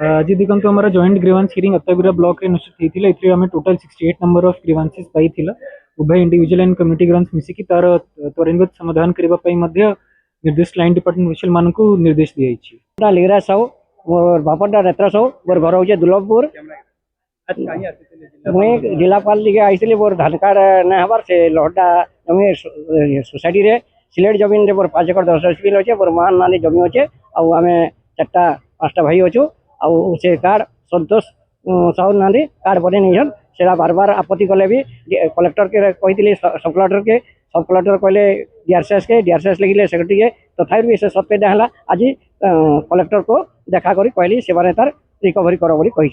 आज देखो हमारा जॉइंट ग्रीवेंस हियरिंग अत्ताविरा ब्लॉक रे अनुष्ठित होइथिला। एथरे हमें टोटल 68 नंबर ऑफ ग्रीवेंसेस पाइथिला। उभय इंडिविजुअल एंड कम्युनिटी ग्रीवेंस मिसिकी तार त्वरित समाधान करबा पई मध्य निर्दिष्ट लाइन डिपार्टमेंट ऑफिशियल मानकु निर्देश दियाइछि। लीरा साहू मोर बापटा नेत्र साहू मोर घर हूँ दुर्लभपुर। मुई जिलापाल लिगे आईली मोर धान कार्ड ना हबार से लहटा जमी सोसाइटी रे सिलेट जमीन रे मोर 5 एकड़ 10 डिसमिल अच्छे मोर मान नानी जमी अच्छे आम चार्टा 5टा भाई अच्छु से कार्ड संतोष साहू नानी कार्ड बने नहीं से बार बार आपत्ति कले भी कलेक्टर के कही सब कलेक्टर के कहले डीआरसीएस लिखिले सेक्रेटरी के तथापि भी से सत्य ना आज कलेक्टर को देखा करी कहली से तार रिकवरी कर बोली कही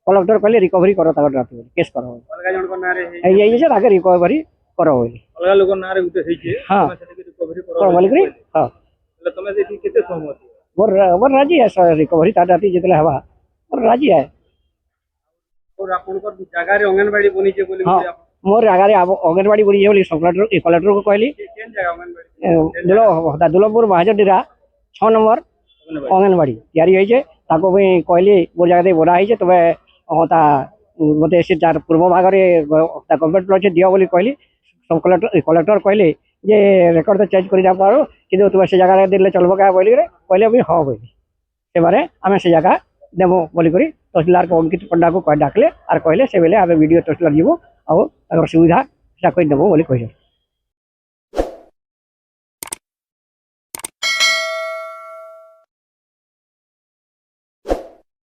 कलेक्टर कहले रिकवरी कर केस कर रिकवरी कर मोर राजी है रिकवरी ताटी जितले हवा मोर राजी है। मोर जगह अंगनवाड़ी बनी बोली सब कलेक्टर को कहली दुर्लभपुर महाजडीरा 6 नंबर अंगनवाड़ी या कहली मोर जगह बनाई तब मत से तार पूर्व भाग में गवर्नमेंट अच्छे दियो बोली कहली सब कलेक्टर कहले ये रेकर्ड तो चेंज कर पारो कि तुम से जगह दिले चलो क्या बोली कहले भी हाँ बोली से आम से जगह देमु बोलिक तहसीलदार को अंकित पंडा को डाकले और कहले से बेले आम वीडियो तहसीलदार जीवु और सुविधा देबू बोली कही।